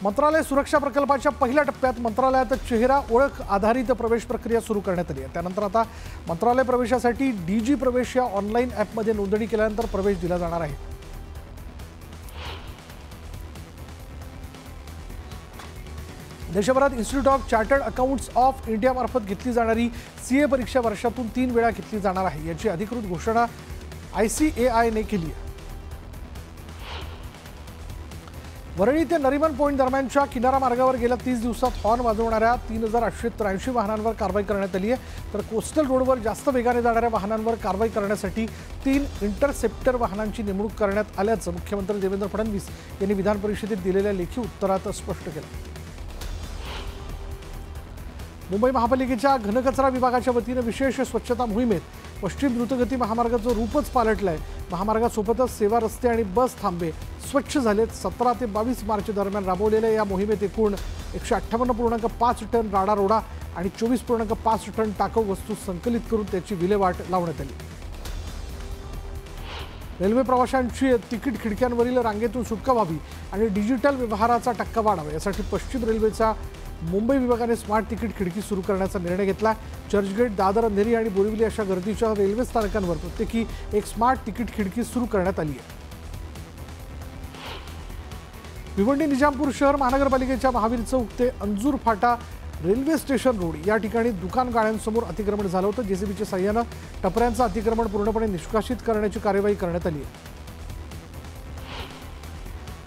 मंत्रालय सुरक्षा प्रकल्पाच्या पहिल्या टप्प्यात मंत्रालयात चेहरा ओळख आधारित प्रवेश प्रक्रिया सुरू करण्यात आली आहे। त्यानंतर आता मंत्रालय प्रवेशासाठी डीजी प्रवेश या ऑनलाईन ॲपमध्ये नोंदणी केल्यानंतर प्रवेश दिला जाणार आहे। देशभरात institute of chartered accounts of India मार्फत घेतली जाणारी सीए परीक्षा वर्षातून 3 वेळा घेतली जाणार आहे। याची अधिकृत घोषणा ICAI ने केली आहे। वरळी ते नरिमन पॉइंट दरम्यानच्या किनारा मार्गावर गेल्या 30 दिवसात हॉर्न वाजवणाऱ्या 3883 वाहनांवर कारवाई करण्यात आली आहे। तर कोस्टल रोडवर जास्त वेगाने जाणाऱ्या वाहनांवर कारवाई करण्यासाठी 3 इंटरसेप्टर वाहनांची नेमणूक करण्यात आल्याचं मुख्यमंत्री देवेंद्र फडणवीस यांनी विधान परिषदेत दिलेल्या लेखी उत्तरात स्पष्ट केलं। मुंबई महापालिकेच्या घनकचरा विभागाच्या वतीने विशेष स्वच्छता मोहिमेत पश्चिम द्रुतगती महामार्गाचं रूपच पालटलंय। महामार्गासोबतच सेवा रस्ते आणि बस थांबे स्वच्छ झालेत। 17 ते 22 मार्च दरम्यान राबवलेल्या या मोहिमेत एकूण 158.5 टन राडारोडा आणि 24.5 टन टाकाऊ वस्तू संकलित करून त्याची विल्हेवाट लावण्यात आली। रेल्वे प्रवाशांची तिकीट खिडक्यांवरील रांगेतून सुटका व्हावी आणि डिजिटल व्यवहाराचा टक्का वाढावा यासाठी पश्चिम रेल्वेचा मुंबई विभागाने स्मार्ट तिकीट खिडकी सुरू करण्याचा निर्णय घेतला। चर्चगेट, दादर, अंधेरी आणि बोरिवली अशा गर्दीच्या रेल्वे स्थानकांवर प्रत्येकी एक स्मार्ट तिकीट खिडकी सुरू करण्यात आली आहे। भिवंडी निजामपूर शहर महानगरपालिकेच्या महावीर चौक ते अंजूर फाटा रेल्वे स्टेशन रोड या ठिकाणी दुकान गाळ्यांसमोर अतिक्रमण झालं होतं। जेसीबीच्या साहाय्यानं टपऱ्यांचं अतिक्रमण पूर्णपणे निष्कासित करण्याची कार्यवाही करण्यात आली आहे।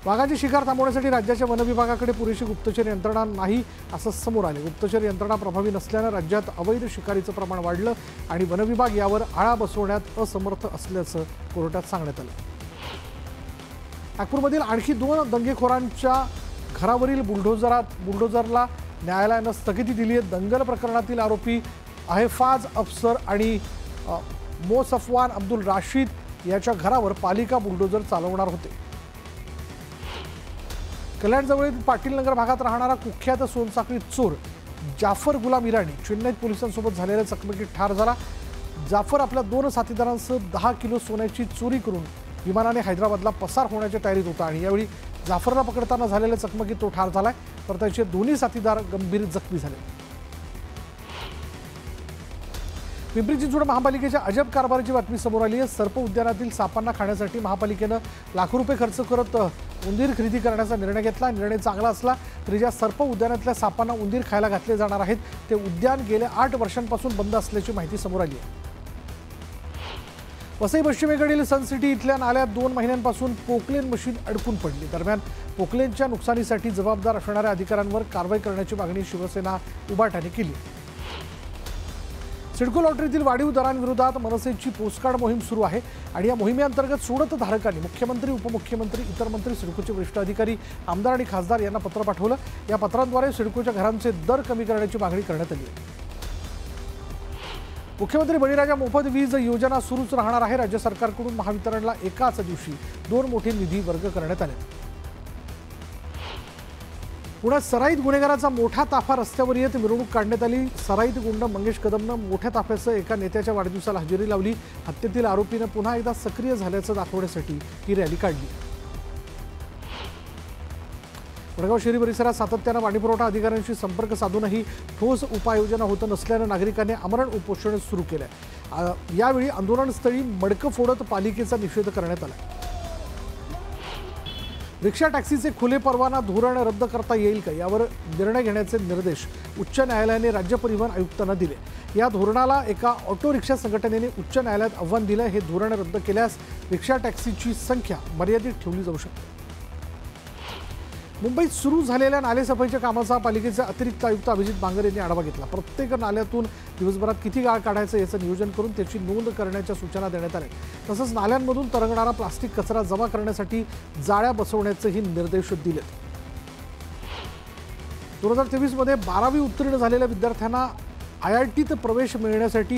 वाघाची शिकार थांबवण्यासाठी राज्याच्या वन विभागाकडे पुरेशी गुप्तचर यंत्रणा नाही असं समोर आले। गुप्तचर यंत्रणा प्रभावी नसल्यानं राज्यात अवैध शिकारीचं प्रमाण वाढलं आणि वन विभाग यावर आळा बसवण्यात असमर्थ असल्याचं कोर्टात सांगण्यात आलं। नागपूरमधील आणखी 2 दंगेखोरांच्या घरावरील बुलडोझरला न्यायालयानं स्थगिती दिली आहे। दंगल प्रकरणातील आरोपी अहेफाज अफसर आणि मोसफवान अब्दुल राशीद याच्या घरावर पालिका बुलडोझर चालवणार होते। कल्याणजवळील पाटील नगर भागात राहणारा कुख्यात सोनसाखळी चोर जाफर गुलाम इराणी चेन्नईत पोलिसांसोबत झालेल्या चकमकीत ठार झाला। जाफर आपल्या 2 साथीदारांसह 10 किलो सोन्याची चोरी करून विमानाने हैदराबादला पसार होण्याच्या तयारीत होता आणि यावेळी जाफरला पकडताना झालेल्या चकमकीत तो ठार झालाय, तर त्याचे दोन्ही साथीदार गंभीर जखमी झाले। पिंपरी चिंचवड महापालिकेच्या अजब कारभाराची बातमी समोर आली आहे। सर्प उद्यानातील सापांना खाण्यासाठी महापालिकेनं लाखो रुपये खर्च करत उंदीर खरेदी करण्याचा निर्णय घेतला। निर्णय चांगला असला तरी ज्या सर्प उद्यानातल्या सापांना उंदीर खायला घातले जाणार आहेत ते उद्यान गेल्या 8 वर्षांपासून बंद असल्याची माहिती समोर आली आहे। वसई पश्चिमेकडील सन सिटी इथल्या नाल्यात 2 महिन्यांपासून पोकलेन मशीन अडकून पडली। दरम्यान पोकलेनच्या नुकसानीसाठी जबाबदार असणाऱ्या अधिकाऱ्यांवर कारवाई करण्याची मागणी शिवसेना उभाटाने केली। सिडको लॉटरीतील वाढीव दरांविरोधात मनसेची पोस्टकार्ड मोहीम सुरू आहे आणि या मोहिमेअंतर्गत सोडत धारकांनी मुख्यमंत्री, उपमुख्यमंत्री, इतर मंत्री, सिडकोचे वरिष्ठ अधिकारी, आमदार आणि खासदार यांना पत्र पाठवलं। या पत्रांद्वारे सिडकोच्या घरांचे दर कमी करण्याची मागणी करण्यात आली आहे। मुख्यमंत्री बळीराजा मोफत वीज योजना सुरूच राहणार आहे। राज्य सरकारकडून महावितरणला एकाच दिवशी 2 मोठे निधी वर्ग करण्यात आले। पुण्यात सराईत गुन्हेगाराचा मोठा ताफा रस्त्यावर येत मिरवणूक काढण्यात आली। सराईत गुंड मंगेश कदमनं मोठ्या ताफ्यासह एका नेत्याच्या वाढदिवसाला हजेरी लावली। हत्येतील आरोपीनं पुन्हा एकदा सक्रिय झाल्याचं दाखवण्यासाठी ही रॅली काढली। वडगाव शहरी परिसरात सातत्यानं पाणीपुरवठा अधिकाऱ्यांशी संपर्क साधूनही ठोस उपाययोजना होत नसल्यानं नागरिकांनी आमरण उपोषण सुरू केलंय। यावेळी आंदोलनस्थळी मडकं फोडत पालिकेचा निषेध करण्यात आला। रिक्षा टॅक्सीचे खुले परवाना धोरण रद्द करता येईल का यावर निर्णय घेण्याचे निर्देश उच्च न्यायालयाने राज्य परिवहन आयुक्तांना दिले। या धोरणाला एका ऑटो रिक्षा संघटनेने उच्च न्यायालयात आव्हान दिलं। हे धोरण रद्द केल्यास रिक्षा टॅक्सीची संख्या मर्यादित ठेवली जाऊ शकते। मुंबईत सुरू झालेल्या नालेसफाईच्या कामाचा पालिकेचे अतिरिक्त आयुक्त अभिजित बांगर यांनी आढावा घेतला। प्रत्येक नाल्यातून दिवसभरात किती गाळ काढायचं याचं नियोजन करून त्याची नोंद करण्याच्या सूचना देण्यात आल्या। तसंच नाल्यांमधून तरंगणारा प्लास्टिक कचरा जमा करण्यासाठी जाळ्या बसवण्याचेही निर्देश दिलेत। 2023 मध्ये 12वी उत्तीर्ण झालेल्या विद्यार्थ्यांना IITत प्रवेश मिळण्यासाठी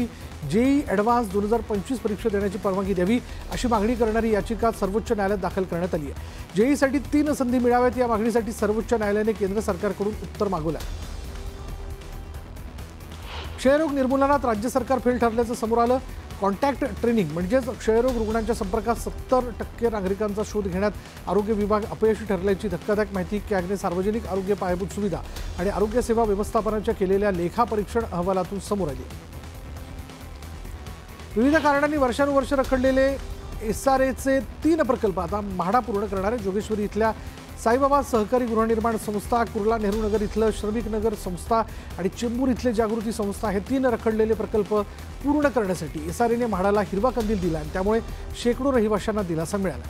JEE ॲडव्हान्स 2025 परीक्षा देण्याची परवानगी द्यावी अशी मागणी करणारी याचिका सर्वोच्च न्यायालयात दाखल करण्यात आली आहे। JEEसाठी 3 संधी मिळाव्यात या मागणीसाठी सर्वोच्च न्यायालयाने केंद्र सरकारकडून उत्तर मागवलं आहे। क्षयरोग निर्मूलनात राज्य सरकार फेल ठरल्याचं समोर आलं। कॉन्टॅक्ट ट्रेनिंग म्हणजेच क्षयरोग रुग्णांच्या संपर्कात 70% नागरिकांचा शोध घेण्यात आरोग्य विभाग अपयशी ठरल्याची धक्कादायक माहिती कॅगने सार्वजनिक आरोग्य पायाभूत सुविधा आणि आरोग्य सेवा व्यवस्थापनाच्या केलेल्या लेखापरीक्षण अहवालातून समोर आली. विविध कारणांनी वर्षानुवर्ष रखडलेले SRAचे 3 प्रकल्प आता म्हाडा पूर्ण करणार आहे. जोगेश्वरी इथल्या साईबाबा सहकारी गृहनिर्माण संस्था, कुर्ला नेहरू नगर इथलं श्रमिक नगर संस्था आणि चेंबूर इथले जागृती संस्था हे 3 रखडलेले प्रकल्प पूर्ण करण्यासाठी SRAने म्हाडाला हिरवा कंदील दिला आणि त्यामुळे शेकडो रहिवाशांना दिलासा मिळाला.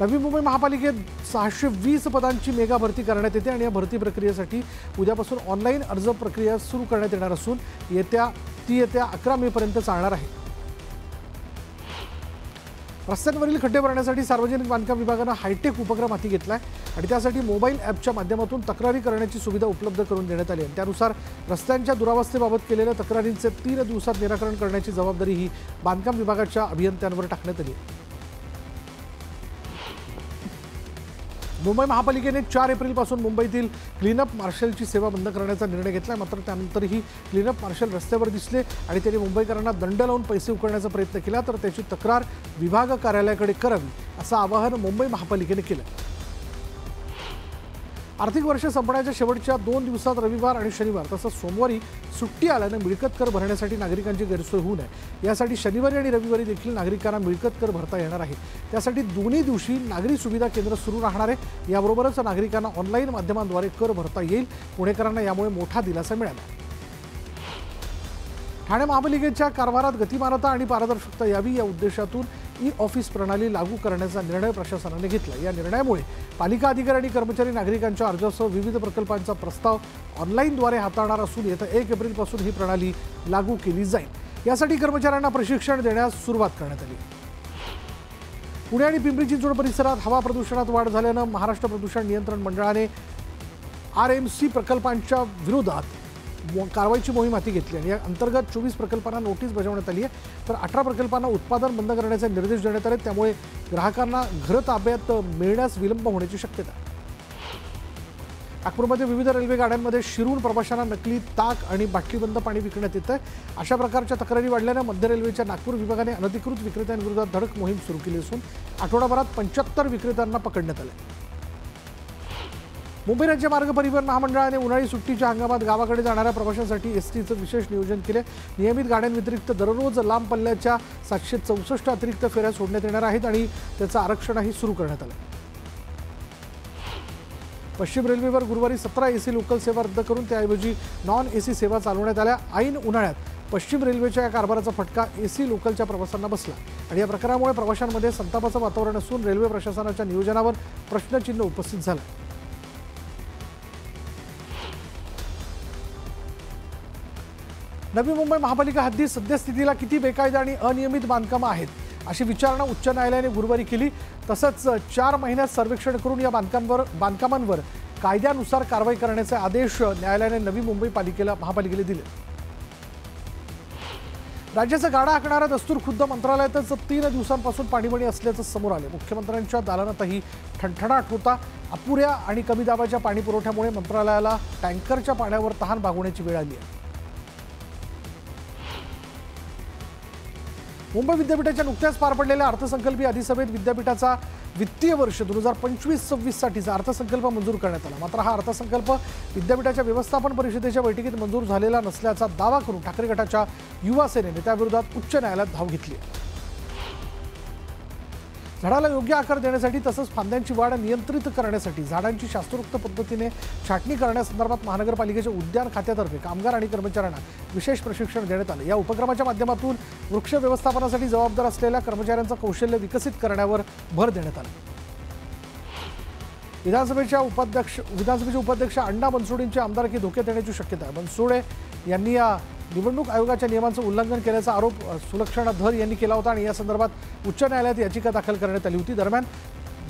नवी मुंबई महापालिकेत 620 पदांची मेगा भरती करण्यात येते आणि या भरती प्रक्रियेसाठी उद्यापासून ऑनलाईन अर्ज प्रक्रिया सुरू करण्यात येणार असून येत्या 11 मे पर्यंत चालणार आहे. रस्त्यांवरील खड्डे भरण्यासाठी सार्वजनिक बांधकाम विभागानं हायटेक उपक्रम हाती घेतलाय आणि त्यासाठी मोबाईल ॲपच्या माध्यमातून तक्रारी करण्याची सुविधा उपलब्ध करून देण्यात आली आहे. त्यानुसार रस्त्यांच्या दुरावस्थेबाबत केलेल्या तक्रारींचे 3 दिवसात निराकरण करण्याची जबाबदारी ही बांधकाम विभागाच्या अभियंत्यांवर टाकण्यात आली आहे. मुंबई महापालिकेने 4 एप्रिलपासून मुंबईतील क्लीनअप मार्शलची सेवा बंद करण्याचा निर्णय घेतला. मात्र त्यानंतरही क्लीनअप मार्शल रस्त्यावर दिसले आणि त्यांनी मुंबईकरांना दंड लावून पैसे उकळण्याचा प्रयत्न केला तर त्याची तक्रार विभाग कार्यालयाकडे करावी असं आवाहन मुंबई महापालिकेने केलं. आर्थिक वर्ष संपण्याच्या शेवटच्या 2 दिवसात रविवार आणि शनिवार तसंच सोमवारी सुट्टी आल्यानं मिळकत कर भरण्यासाठी नागरिकांची गैरसोय होऊ नये यासाठी शनिवारी आणि रविवारी देखील नागरिकांना मिळकत कर भरता येणार आहे. त्यासाठी दोन्ही दिवशी नागरी सुविधा केंद्र सुरू राहणार आहे. याबरोबरच नागरिकांना ऑनलाईन माध्यमांद्वारे कर भरता येईल. पुणेकरांना यामुळे मोठा दिलासा मिळाला. ठाणे महापालिकेच्या कारभारात गतिमानता आणि पारदर्शकता यावी या उद्देशातून ई-ऑफिस प्रणाली लागू करण्याचा निर्णय प्रशासनाने घेतला. या निर्णयामुळे पालिका अधिकारी आणि कर्मचारी नागरिकांच्या अर्जासह विविध प्रकल्पांचा प्रस्ताव ऑनलाईनद्वारे हाताळणार असून येत्या 1 एप्रिलपासून ही प्रणाली लागू केली जाईल. यासाठी कर्मचाऱ्यांना प्रशिक्षण देण्यास सुरुवात करण्यात आली. पुणे आणि पिंपरी चिंचवड परिसरात हवा प्रदूषणात वाढ झाल्यानं महाराष्ट्र प्रदूषण नियंत्रण मंडळाने RMC प्रकल्पांच्या विरोधात कारवाईची मोहीम हाती घेतली आणि या अंतर्गत 24 प्रकल्पांना नोटीस बजावण्यात आली आहे तर 18 प्रकल्पांना उत्पादन बंद करण्याचे निर्देश देण्यात आले. त्यामुळे ग्राहकांना घर ताब्यात मिळण्यास विलंब होण्याची शक्यता आहे. नागपूरमध्ये विविध रेल्वे गाड्यांमध्ये शिरून प्रवाशांना नकली ताक आणि बाटलीबंद पाणी विकण्यात येत आहे. अशा प्रकारच्या तक्रारी वाढल्यानं मध्य रेल्वेच्या नागपूर विभागाने अनधिकृत विक्रेत्यांविरोधात धडक मोहीम सुरू केली असून आठवडाभरात 75 विक्रेत्यांना पकडण्यात आले. मुंबई राज्य मार्ग परिवहन महामंडळाने उन्हाळी सुट्टीच्या हंगामात गावाकडे जाणाऱ्या प्रवाशांसाठी STचं विशेष नियोजन केले. नियमित गाड्यांव्यतिरिक्त दररोज लांब पल्ल्याच्या 764 अतिरिक्त फेऱ्या सोडण्यात येणार आहेत आणि त्याचं आरक्षणही सुरू करण्यात आलं. पश्चिम रेल्वेवर गुरुवारी 17 AC लोकल सेवा रद्द करून त्याऐवजी नॉन AC सेवा चालवण्यात आल्या. ऐन उन्हाळ्यात पश्चिम रेल्वेच्या या कारभाराचा फटका AC लोकलच्या प्रवाशांना बसला आणि या प्रकारामुळे प्रवाशांमध्ये संतापाचं वातावरण असून रेल्वे प्रशासनाच्या नियोजनावर प्रश्नचिन्ह उपस्थित झालं. नवी मुंबई महापालिका हद्दीत सद्यस्थितीला किती बेकायदा आणि अनियमित बांधकामं आहेत अशी विचारणा उच्च न्यायालयाने गुरुवारी केली. तसंच 4 महिन्यात सर्वेक्षण करून या बांधकामांवर कायद्यानुसार कारवाई करण्याचे आदेश न्यायालयाने नवी मुंबई महापालिकेला दिले. राज्याचा गाडा आखणाऱ्या दस्तूर खुद्द मंत्रालयातच 3 दिवसांपासून पाणीबणी असल्याचं समोर आले. मुख्यमंत्र्यांच्या दालनातही ठणठणाट होता. अपुऱ्या आणि कमी दाबाच्या पाणी पुरवठ्यामुळे मंत्रालयाला टँकरच्या पाण्यावर तहान भागवण्याची वेळ आली आहे. मुंबई विद्यापीठाच्या नुकत्याच पार पडलेल्या अर्थसंकल्पीय अधिसभेत विद्यापीठाचा वित्तीय वर्ष 2025-26 साठीचा अर्थसंकल्प मंजूर करण्यात आला. मात्र हा अर्थसंकल्प विद्यापीठाच्या व्यवस्थापन परिषदेच्या बैठकीत मंजूर झालेला नसल्याचा दावा करून ठाकरे गटाच्या युवा सेनेने त्याविरोधात उच्च न्यायालयात धाव घेतली आहे. झाडाला योग्य आकार देण्यासाठी तसंच फांद्यांची वाढ नियंत्रित करण्यासाठी झाडांची शास्त्रोक्त पद्धतीने छाटणी करण्यासंदर्भात महानगरपालिकेच्या उद्यान खात्यातर्फे कामगार आणि कर्मचाऱ्यांना विशेष प्रशिक्षण देण्यात आले. या उपक्रमाच्या माध्यमातून वृक्ष व्यवस्थापनासाठी जबाबदार असलेल्या कर्मचाऱ्यांचं कौशल्य विकसित करण्यावर भर देण्यात आला. विधानसभेचे उपाध्यक्ष अण्णा बनसोडेंची आमदारकी धोक्यात येण्याची शक्यता आहे. बनसोडे यांनी या निवडणूक आयोगाच्या नियमांचं उल्लंघन केल्याचा आरोप सुलक्षणा धर यांनी केला होता आणि या संदर्भात उच्च न्यायालयात याचिका दाखल करण्यात आली होती. दरम्यान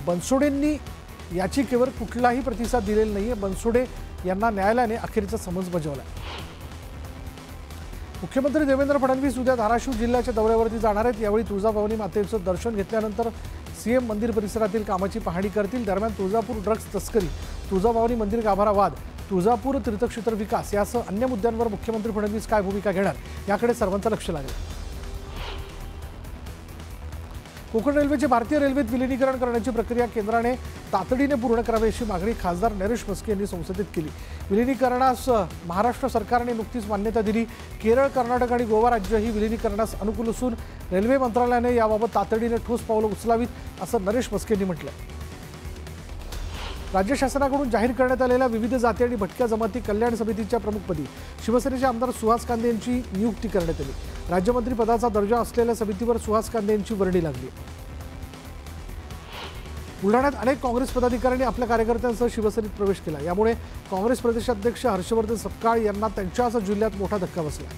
बनसोडेंनी याचिकेवर कुठलाही प्रतिसाद दिलेला नाहीये. बनसोडे यांना न्यायालयाने अखेरचा समन्स बजावला. मुख्यमंत्री देवेंद्र फडणवीस उद्या धाराशिव जिल्ह्याच्या दौऱ्यावरती जाणार आहेत. यावेळी तुळजाभवानी मातेचं दर्शन घेतल्यानंतर CM मंदिर परिसरातील कामाची पाहणी करतील. दरम्यान तुळजापूर ड्रग्ज तस्करी, तुळजाभवानी मंदिर गाभारा वाद तुळजापूर तीर्थक्षेत्र विकास यासह अन्य मुद्द्यांवर मुख्यमंत्री फडणवीस काय भूमिका घेणार याकडे सर्वांचं लक्ष लागलं। कोकण रेल्वेचे भारतीय रेल्वेत विलीनीकरण करण्याची प्रक्रिया केंद्राने तातडीने पूर्ण करावी अशी मागणी खासदार नरेश मस्के यांनी संसदेत केली। विलीनीकरणास महाराष्ट्र सरकारने नुकतीच मान्यता दिली। केरळ, कर्नाटक आणि गोवा राज्य ही विलीनीकरणास अनुकूल असून रेल्वे मंत्रालयाने याबाबत तातडीने ठोस पावलं उचलावीत असं नरेश मस्के यांनी म्हटलं। राज्य शासनाकडून जाहीर करण्यात आलेल्या विविध जाती आणि भटक्या जमाती कल्याण समितीच्या प्रमुखपदी शिवसेनेचे आमदार सुहास कांदे यांची नियुक्ती करण्यात आली। राज्यमंत्री पदाचा दर्जा असलेल्या समितीवर सुहास कांदे यांची वर्णी लागली। बुलढाण्यात अनेक काँग्रेस पदाधिकाऱ्यांनी आपल्या कार्यकर्त्यांसह शिवसेनेत प्रवेश केला। यामुळे काँग्रेस प्रदेशाध्यक्ष हर्षवर्धन सपकाळ यांना त्यांच्याच जिल्ह्यात मोठा धक्का बसला।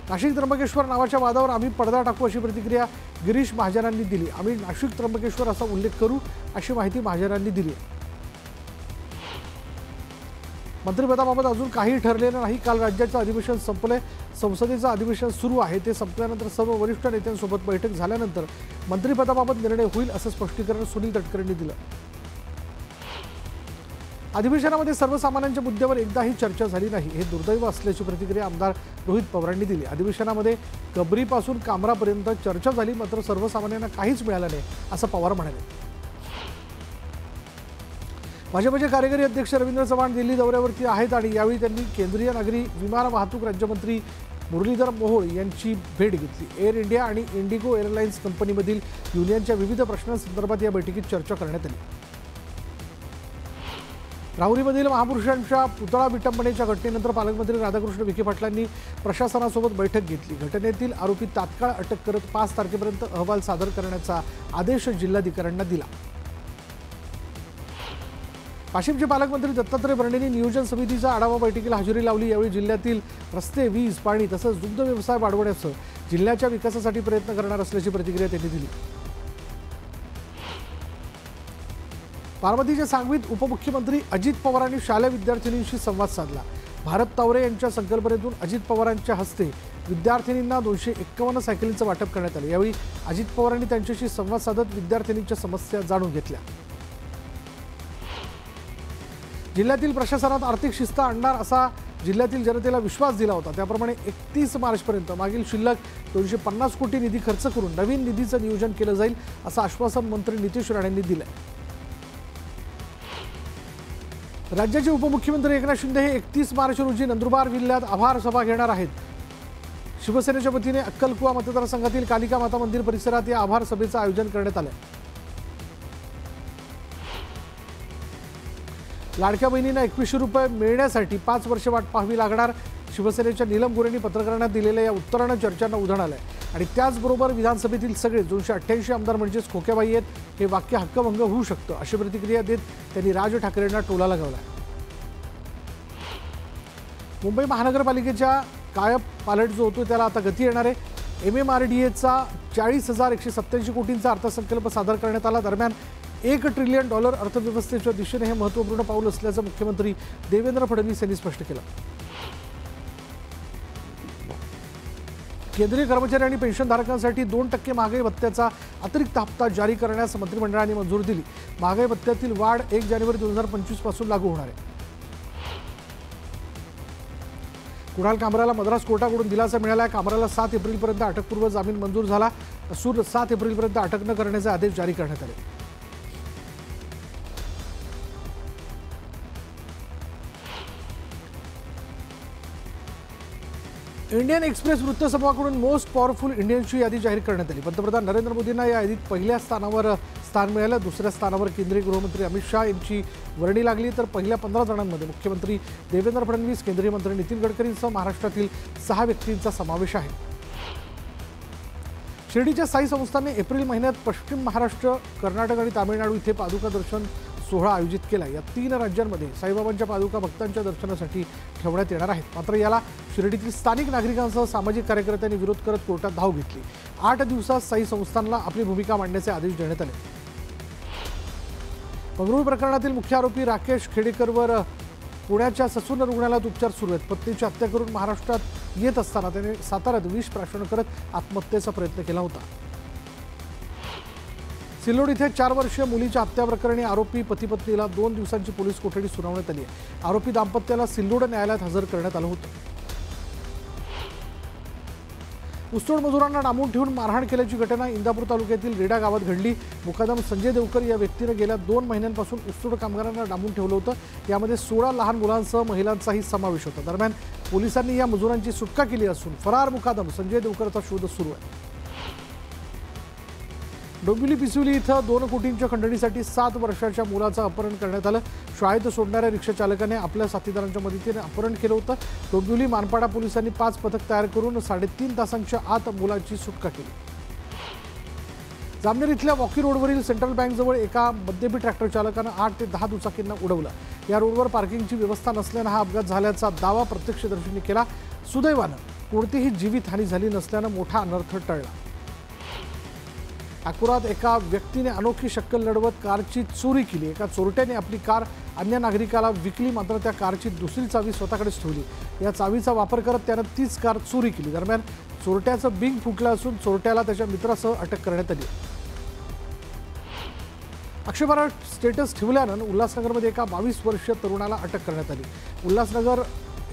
नाशिक त्र्यंबकेश्वर नावाच्या वादावर आम्ही पडदा टाकू अशी प्रतिक्रिया गिरीश महाजनांनी दिली। आम्ही नाशिक त्र्यंबकेश्वर असा उल्लेख करू अशी माहिती महाजनांनी दिली। मंत्रिपदाबाबत अजून काही ठरलेलं नाही। काल राज्याचं अधिवेशन संपले, संसदेचं अधिवेशन सुरू आहे। ते संपल्यानंतर सर्व वरिष्ठ नेत्यांसोबत बैठक झाल्यानंतर मंत्रिपदाबाबत निर्णय होईल असं स्पष्टीकरण सुनील तटकरेंनी दिलं। अधिवेशनामध्ये सर्वसामान्यांच्या मुद्द्यावर एकदाही चर्चा झाली नाही, हे दुर्दैव असल्याची प्रतिक्रिया आमदार रोहित पवारांनी दिली। अधिवेशनामध्ये कबरीपासून कामरापर्यंत चर्चा झाली, मात्र सर्वसामान्यांना काहीच मिळालं नाही असं पवार म्हणाले। भाजपचे कार्यकारी अध्यक्ष रवींद्र चव्हाण दिल्ली दौऱ्यावरती आहेत आणि यावेळी त्यांनी केंद्रीय नागरी विमान वाहतूक राज्यमंत्री मुरलीधर मोहोळ यांची भेट घेतली। एअर इंडिया आणि इंडिगो एअरलाइन्स कंपनीमधील युनियनच्या विविध प्रश्नांसंदर्भात या बैठकीत चर्चा करण्यात आली। राहुरीमधील महापुरुषांच्या पुतळा विटंबनेच्या घटनेनंतर पालकमंत्री राधाकृष्ण विखे पाटलांनी प्रशासनासोबत बैठक घेतली। घटनेतील आरोपी तात्काळ अटक करत 5 तारखेपर्यंत अहवाल सादर करण्याचा आदेश जिल्हाधिकाऱ्यांना दिला। वाशिमचे पालकमंत्री दत्तात्रय भरणेंनी नियोजन समितीच्या आढावा बैठकीला हजेरी लावली। यावेळी जिल्ह्यातील रस्ते, वीज, पाणी तसंच दुग्ध व्यवसाय वाढवण्यासह जिल्ह्याच्या विकासासाठी प्रयत्न करणार असल्याची प्रतिक्रिया त्यांनी दिली। बारामतीच्या सांगवीत उपमुख्यमंत्री अजित पवारांनी शालेय विद्यार्थिनींशी संवाद साधला। भारत तावरे यांच्या संकल्पनेतून अजित पवारांच्या हस्ते विद्यार्थिनींना 251 सायकलींचं वाटप करण्यात आलं। यावेळी अजित पवारांनी त्यांच्याशी संवाद साधत विद्यार्थिनींच्या समस्या जाणून घेतल्या। जिल्ह्यातील प्रशासनात आर्थिक शिस्त आणणार असा जिल्ह्यातील जनतेला विश्वास दिला होता। त्याप्रमाणे 31 मार्चपर्यंत मागील शिल्लक 250 कोटी निधी खर्च करून नवीन निधीचं नियोजन केलं जाईल असं आश्वासन मंत्री नितेश राणेंनी दिलं। राज्याचे उपमुख्यमंत्री एकनाथ शिंदे हे 31 मार्च रोजी नंदुरबार जिल्ह्यात आभार सभा घेणार आहेत। शिवसेनेच्या वतीने अक्कलकुवा मतदारसंघातील कालिका माता मंदिर परिसरात या आभार सभेचं आयोजन करण्यात आलं। लाडक्या बहिणींना 2100 रुपये मिळण्यासाठी 5 वर्षे वाट पाहावी लागणार। शिवसेनेच्या नीलम गोरेंनी पत्रकारांना दिलेल्या या उत्तरानं चर्चांना उधाण आलंय आणि त्याचबरोबर विधानसभेतील सगळे 288 आमदार म्हणजेच खोक्याबाई आहेत हे वाक्य हक्कभंग होऊ शकतं अशी प्रतिक्रिया देत त्यांनी राज ठाकरेंना टोला लगावला। मुंबई महानगरपालिकेच्या कायम पालट जो होतो त्याला आता गती येणार आहे। MMRDAचा 40,187 कोटींचा अर्थसंकल्प सादर करण्यात आला। दरम्यान $1 ट्रिलियन अर्थव्यवस्थेच्या दिशेने हे महत्त्वपूर्ण पाऊल असल्याचं मुख्यमंत्री देवेंद्र फडणवीस यांनी स्पष्ट केलं। केंद्रीय कर्मचारी आणि पेन्शनधारकांसाठी 2% महागाई भत्त्याचा अतिरिक्त हप्ता जारी करण्यास मंत्रिमंडळाने मंजुरी दिली। महागाई भत्त्यातील वाढ 1 जानेवारी 2025 पासून लागू होणार आहे। कुणाल कामराला मद्रास कोर्टाकडून दिलासा मिळाला। कामराला 7 एप्रिलपर्यंत अटकपूर्व जामीन मंजूर झाला असून 7 एप्रिलपर्यंत अटक न करण्याचे आदेश जारी करण्यात आले। इंडियन एक्सप्रेस वृत्तसमूहाकडून मोस्ट पॉवरफुल इंडियन्सची यादी जाहीर करण्यात आली। पंतप्रधान नरेंद्र मोदींना या यादीत पहिल्या स्थानावर स्थान मिळालं। दुसऱ्या स्थानावर केंद्रीय गृहमंत्री अमित शाह यांची वर्णी लागली तर पहिल्या 15 जणांमध्ये मुख्यमंत्री देवेंद्र फडणवीस, केंद्रीय मंत्री नितीन गडकरींसह महाराष्ट्रातील 6 व्यक्तींचा समावेश आहे। शिर्डीच्या साई संस्थानने एप्रिल महिन्यात पश्चिम महाराष्ट्र, कर्नाटक आणि तामिळनाडू इथे पादुका दर्शन सोहळा आयोजित केला। या 3 राज्यांमध्ये साईबाबांच्या पादुका भक्तांच्या दर्शनासाठी ठेवण्यात येणार आहेत। मात्र याला शिर्डीतील स्थानिक नागरिकांसह सामाजिक कार्यकर्त्यांनी विरोध करत कोर्टात धाव घेतली। 8 दिवसात साई संस्थानला आपली भूमिका मांडण्याचे आदेश देण्यात आले। मंगरुळ प्रकरणातील मुख्य आरोपी राकेश खेडेकरवर पुण्याच्या ससून रुग्णालयात उपचार सुरू आहेत। पत्नीची हत्या करून महाराष्ट्रात येत असताना त्याने साताऱ्यात विष प्राशन करत आत्महत्येचा प्रयत्न केला होता। सिल्लोड इथे 4 वर्षीय मुलीच्या हत्या प्रकरणी आरोपी पती पत्नीला 2 दिवसांची पोलीस कोठडी सुनावण्यात आली आहे। आरोपी दाम्पत्याला सिल्लोड न्यायालयात हजर करण्यात आलं होतं। ऊसतोड मजुरांना डांबून ठेवून मारहाण केल्याची घटना इंदापूर तालुक्यातील रेडा गावात घडली। मुकादम संजय देवकर या व्यक्तीने गेल्या 2 महिन्यांपासून ऊसतोड कामगारांना डांबून ठेवलं होतं। यामध्ये 16 लहान मुलांसह महिलांचाही समावेश होता। दरम्यान पोलिसांनी या मजुरांची सुटका केली असून फरार मुकादम संजय देवकरचा शोध सुरू आहे। डोंबिवली पिसुली इथं 2 कोटींच्या खंडणीसाठी 7 वर्षाच्या मुलाचं अपहरण करण्यात आलं। शाळेत सोडणाऱ्या रिक्षा चालकाने आपल्या साथीदारांच्या मदतीने अपहरण केलं होतं। डोंबिवली मानपाडा पोलिसांनी 5 पथक तयार करून 3.5 तासांच्या आत मुलाची सुटका केली। जामनेर इथल्या वॉकी रोडवरील सेंट्रल बँकजवळ एका मद्यपी ट्रॅक्टर चालकानं 8 ते 10 दुचाकींना उडवलं। या रोडवर पार्किंगची व्यवस्था नसल्यानं हा अपघात झाल्याचा दावा प्रत्यक्षदर्शींनी केला। सुदैवानं कोणतीही जीवितहानी झाली नसल्यानं मोठा अनर्थ टळला। अकोल्यात एका व्यक्तीने अनोखी शक्कल लढवत कारची चोरी केली। एका चोरट्याने आपली कार अन्य नागरिकाला विकली, मात्र त्या कारची दुसरी चावी स्वतःकडेच ठेवली। या चावीचा वापर करत त्यानं तीच कार चोरी केली। दरम्यान चोरट्याचं बिंग फुटलं असून चोरट्याला त्याच्या मित्रासह अटक करण्यात आली। आक्षेपार्ह स्टेटस ठेवल्यानं उल्हासनगरमध्ये एका 22 वर्षीय तरुणाला अटक करण्यात आली। उल्हासनगर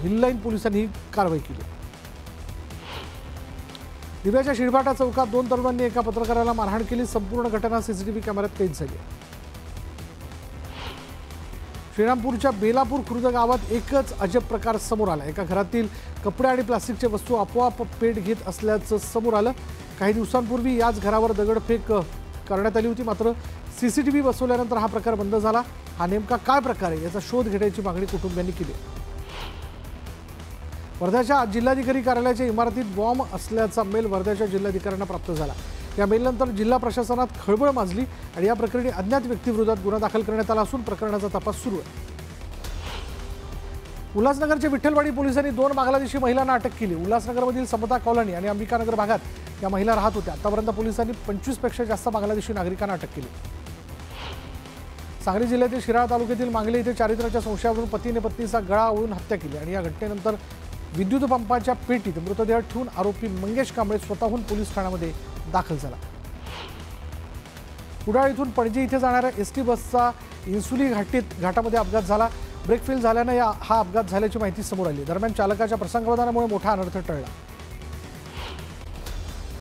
हिललाईन पोलिसांनी ही कारवाई केली। दिव्याच्या शिळभाटा चौकात 2 तरुणांनी एका पत्रकाराला मारहाण केली। संपूर्ण घटना सीसीटीव्ही कॅमेऱ्यात कैद झाली। श्रीरामपूरच्या बेलापूर खुर्द गावात एकच अजब प्रकार समोर आला। एका घरातील कपडे आणि प्लास्टिकचे वस्तू आपोआप पेट घेत असल्याचं समोर आलं। काही दिवसांपूर्वी याच घरावर दगडफेक करण्यात आली होती, मात्र सीसीटीव्ही बसवल्यानंतर हा प्रकार बंद झाला। हा नेमका काय प्रकार आहे याचा शोध घेण्याची मागणी कुटुंबियांनी केली। वर्ध्याच्या जिल्हाधिकारी कार्यालयाच्या इमारतीत बॉम्ब असल्याचा मेल वर्ध्याच्या जिल्हाधिकाऱ्यांना प्राप्त झाला। या मेलनंतर जिल्हा प्रशासनात खळबळ माजली आणि या प्रकरणी अज्ञात व्यक्तीविरोधात गुन्हा दाखल करण्यात आला असून प्रकरणाचा तपास सुरू आहे। उल्हासनगरच्या विठ्ठलवाडी पोलिसांनी 2 बांगलादेशी महिलांना अटक केली। उल्हासनगरमधील समता कॉलनी आणि अंबिकानगर भागात या महिला राहत होत्या। आतापर्यंत पोलिसांनी 25 पेक्षा जास्त बांगलादेशी नागरिकांना अटक केली। सांगली जिल्ह्यातील शिराळा तालुक्यातील मांगले इथे चारित्र्याच्या संशयावरून पतीने पत्नीचा गळा आवळून हत्या केली आणि या घटनेनंतर विद्युत पंपाच्या पेटीत मृतदेह ठेवून आरोपी मंगेश कांबळे स्वतःहून पोलीस ठाण्यामध्ये दाखल झाला। कुडाळ इथून पणजी इथे जाणाऱ्या एसटी बसचा इन्सुली घाटामध्ये अपघात झाला। ब्रेक फेल झाल्याने हा अपघात झाल्याची माहिती समोर आली। दरम्यान चालकाच्या प्रसंगावधानामुळे मोठा अनर्थ टळला।